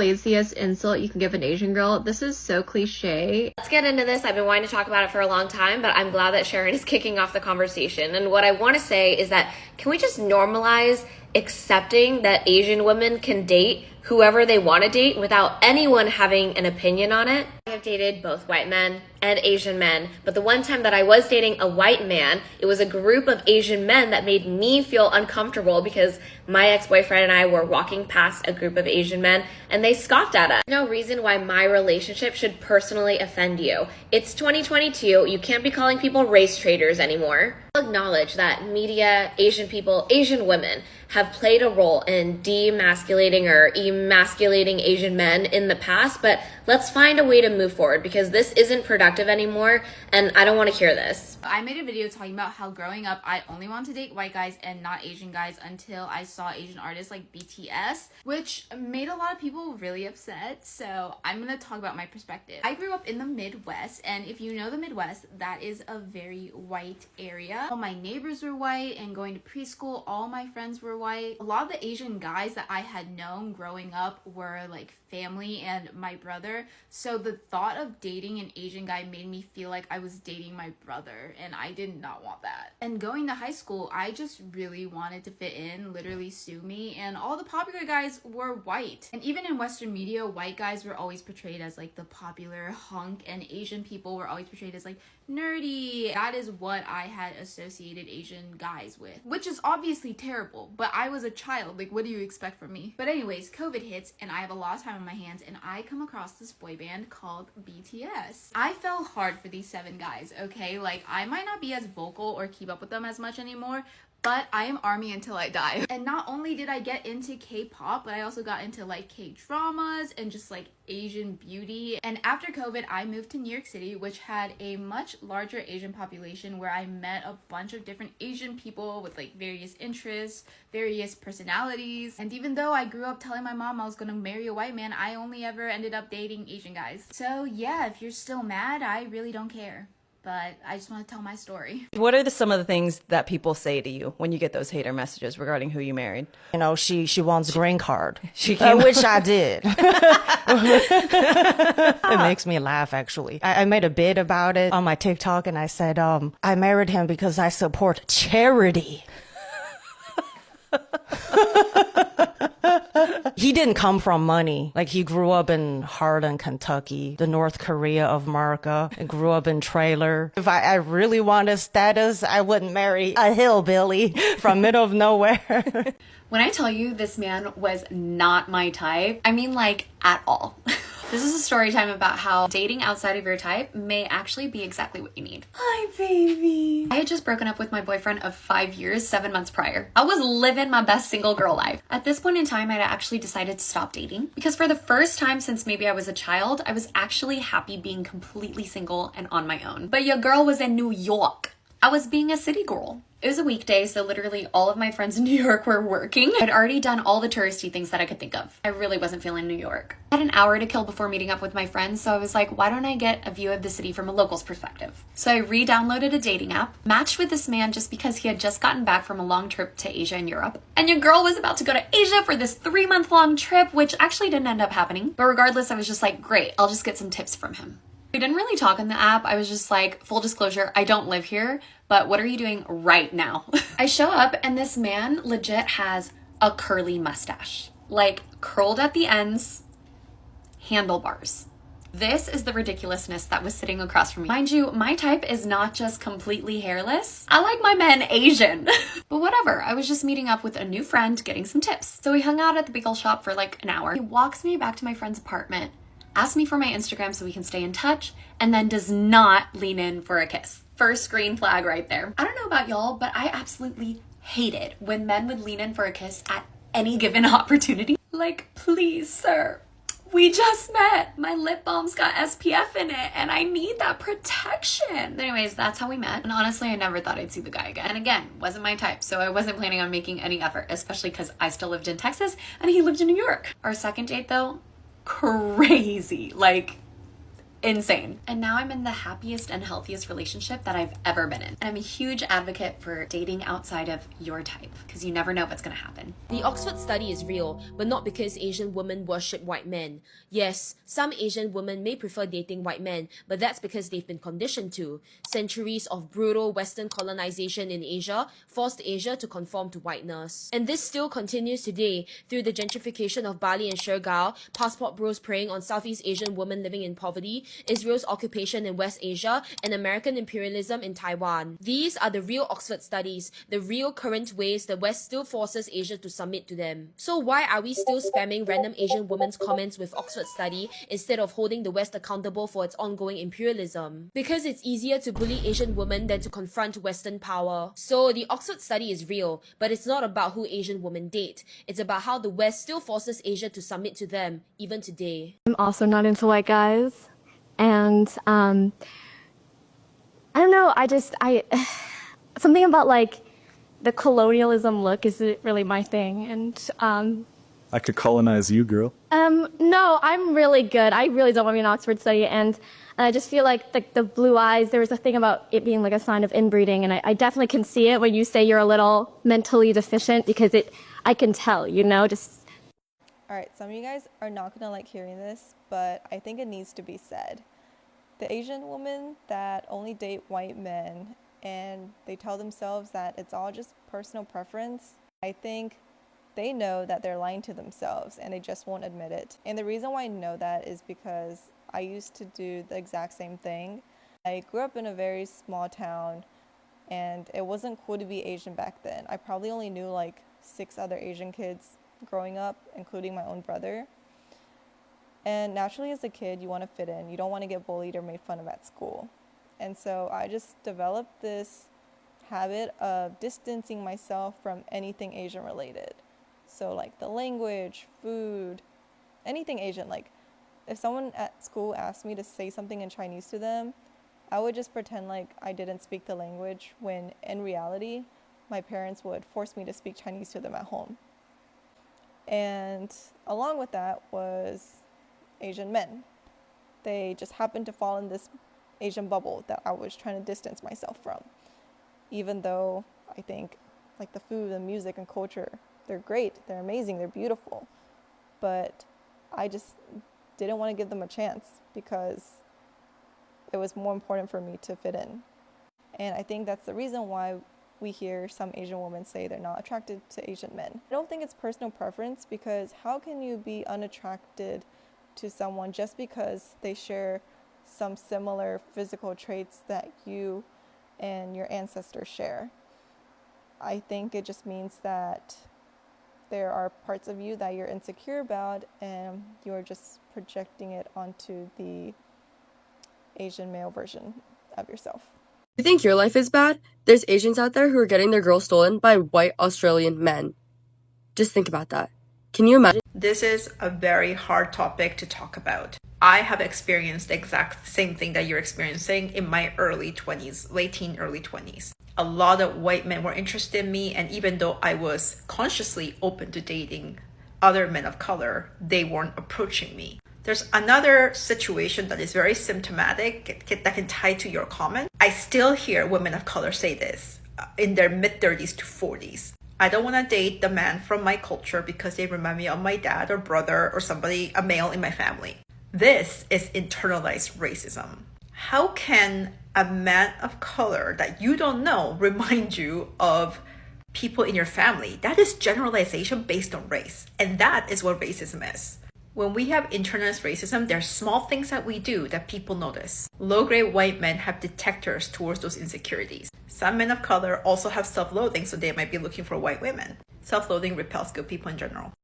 laziest insult you can give an Asian girl. This is so cliche. Let's get into this. I've been wanting to talk about it for a long time, but I'm glad that Sharon is kicking off the conversation. And what I want to say is that can we just normalize accepting that Asian women can date whoever they want to date without anyone having an opinion on it? I have dated both white men and Asian men, but the one time that I was dating a white man, it was a group of Asian men that made me feel uncomfortable because my ex-boyfriend and I were walking past a group of Asian men and they scoffed at us. No reason why my relationship should personally offend you. It's 2022. You can't be calling people race traitors anymore. I'll acknowledge that media, Asian people, Asian women have played a role in demasculating or emasculating Asian men in the past, but let's find a way to move forward because this isn't productive anymore and I don't want to hear this. I made a video talking about how growing up I only wanted to date white guys and not Asian guys until I saw Asian artists like BTS, which made a lot of people really upset. So I'm gonna talk about my perspective. I grew up in the Midwest, and if you know the Midwest, that is a very white area. All my neighbors were white, and going to preschool, all my friends were white. A lot of the Asian guys that I had known growing up were like family and my brother, so the thought of dating an Asian guy made me feel like I was dating my brother, and I did not want that. And going to high school, I just really wanted to fit in, literally sue me, and all the popular guys were white. And even in Western media, white guys were always portrayed as like the popular hunk, and Asian people were always portrayed as like nerdy. That is what I had associated Asian guys with, which is obviously terrible, but I was a child, like what do you expect from me? But anyways, COVID hits and I have a lot of time on my hands and I come across this boy band called BTS. I fell hard for these 7 guys, okay? Like I might not be as vocal or keep up with them as much anymore, but I am ARMY until I die. And not only did I get into K-pop, but I also got into like K-dramas and just like Asian beauty. And after COVID, I moved to New York City, which had a much larger Asian population, where I met a bunch of different Asian people with like various interests, various personalities. And even though I grew up telling my mom I was gonna marry a white man, I only ever ended up dating Asian guys. So yeah, if you're still mad, I really don't care. But I just want to tell my story. What are some of the things that people say to you when you get those hater messages regarding who you married? You know, she wants green card, She which I did. It makes me laugh, actually. I made a bit about it on my TikTok, and I said, I married him because I support charity. He didn't come from money. Like, he grew up in Hardin, Kentucky, the North Korea of America, and grew up in trailer. If I really wanted status, I wouldn't marry a hillbilly from middle of nowhere. When I tell you this man was not my type, I mean like at all. This is a story time about how dating outside of your type may actually be exactly what you need. Hi, baby. I had just broken up with my boyfriend of 5 years, 7 months prior. I was living my best single girl life. At this point in time, I had actually decided to stop dating because for the first time since maybe I was a child, I was actually happy being completely single and on my own. But your girl was in New York. I was being a city girl. It was a weekday, so literally all of my friends in New York were working. I'd already done all the touristy things that I could think of. I really wasn't feeling New York. I had an hour to kill before meeting up with my friends, so I was like, why don't I get a view of the city from a local's perspective? So I re-downloaded a dating app, matched with this man just because he had just gotten back from a long trip to Asia and Europe. And your girl was about to go to Asia for this 3-month-long trip, which actually didn't end up happening. But regardless, I was just like, great, I'll just get some tips from him. We didn't really talk on the app. I was just like, full disclosure, I don't live here, but what are you doing right now? I show up and this man legit has a curly mustache, like curled at the ends, handlebars. This is the ridiculousness that was sitting across from me. Mind you, my type is not just completely hairless. I like my men Asian. But whatever, I was just meeting up with a new friend, getting some tips. So we hung out at the bagel shop for like an hour. He walks me back to my friend's apartment, asks me for my Instagram so we can stay in touch, and then does not lean in for a kiss. First green flag right there. I don't know about y'all, but I absolutely hated when men would lean in for a kiss at any given opportunity. Like, please, sir, we just met. My lip balm's got SPF in it and I need that protection. Anyways, that's how we met. And honestly, I never thought I'd see the guy again. And again, wasn't my type. So I wasn't planning on making any effort, especially because I still lived in Texas and he lived in New York. Our second date though, crazy. Like, insane. And now I'm in the happiest and healthiest relationship that I've ever been in. And I'm a huge advocate for dating outside of your type, because you never know what's gonna happen. The Oxford study is real, but not because Asian women worship white men. Yes, some Asian women may prefer dating white men, but that's because they've been conditioned to. Centuries of brutal Western colonization in Asia forced Asia to conform to whiteness. And this still continues today through the gentrification of Bali and Siargao, passport bros preying on Southeast Asian women living in poverty, Israel's occupation in West Asia, and American imperialism in Taiwan. These are the real Oxford studies, the real current ways the West still forces Asia to submit to them. So why are we still spamming random Asian women's comments with Oxford study instead of holding the West accountable for its ongoing imperialism? Because it's easier to bully Asian women than to confront Western power. So the Oxford study is real, but it's not about who Asian women date. It's about how the West still forces Asia to submit to them, even today. I'm also not into white guys. And I don't know, something about like the colonialism look isn't really my thing. And I could colonize you, girl. no, I'm really good. I really don't want to be an Oxford study. And I just feel like the blue eyes, there was a thing about it being like a sign of inbreeding. And I definitely can see it when you say you're a little mentally deficient, because I can tell, just. All right, some of you guys are not going to like hearing this, but I think it needs to be said. The Asian women that only date white men and they tell themselves that it's all just personal preference, I think they know that they're lying to themselves and they just won't admit it. And the reason why I know that is because I used to do the exact same thing. I grew up in a very small town and it wasn't cool to be Asian back then. I probably only knew like 6 other Asian kids growing up, including my own brother. And naturally as a kid, you want to fit in. You don't want to get bullied or made fun of at school. And so I just developed this habit of distancing myself from anything Asian related. So like the language, food, anything Asian. Like if someone at school asked me to say something in Chinese to them, I would just pretend like I didn't speak the language, when in reality, my parents would force me to speak Chinese to them at home. And along with that was Asian men. They just happened to fall in this Asian bubble that I was trying to distance myself from. Even though I think like the food and music and culture, they're great, they're amazing, they're beautiful. But I just didn't want to give them a chance because it was more important for me to fit in. And I think that's the reason why we hear some Asian women say they're not attracted to Asian men. I don't think it's personal preference, because how can you be unattracted to someone just because they share some similar physical traits that you and your ancestors share? I think it just means that there are parts of you that you're insecure about and you're just projecting it onto the Asian male version of yourself. You think your life is bad? There's Asians out there who are getting their girls stolen by white Australian men. Just think about that. Can you imagine? This is a very hard topic to talk about. I have experienced the exact same thing that you're experiencing in my early 20s, late teen, early 20s. A lot of white men were interested in me, and even though I was consciously open to dating other men of color, they weren't approaching me. There's another situation that is very symptomatic that can tie to your comment. I still hear women of color say this in their mid-30s to 40s. I don't want to date the man from my culture because they remind me of my dad or brother or somebody, a male in my family. This is internalized racism. How can a man of color that you don't know remind you of people in your family? That is generalization based on race. And that is what racism is. When we have internalized racism, there are small things that we do that people notice. Low-grade white men have detectors towards those insecurities. Some men of color also have self-loathing, so they might be looking for white women. Self-loathing repels good people in general.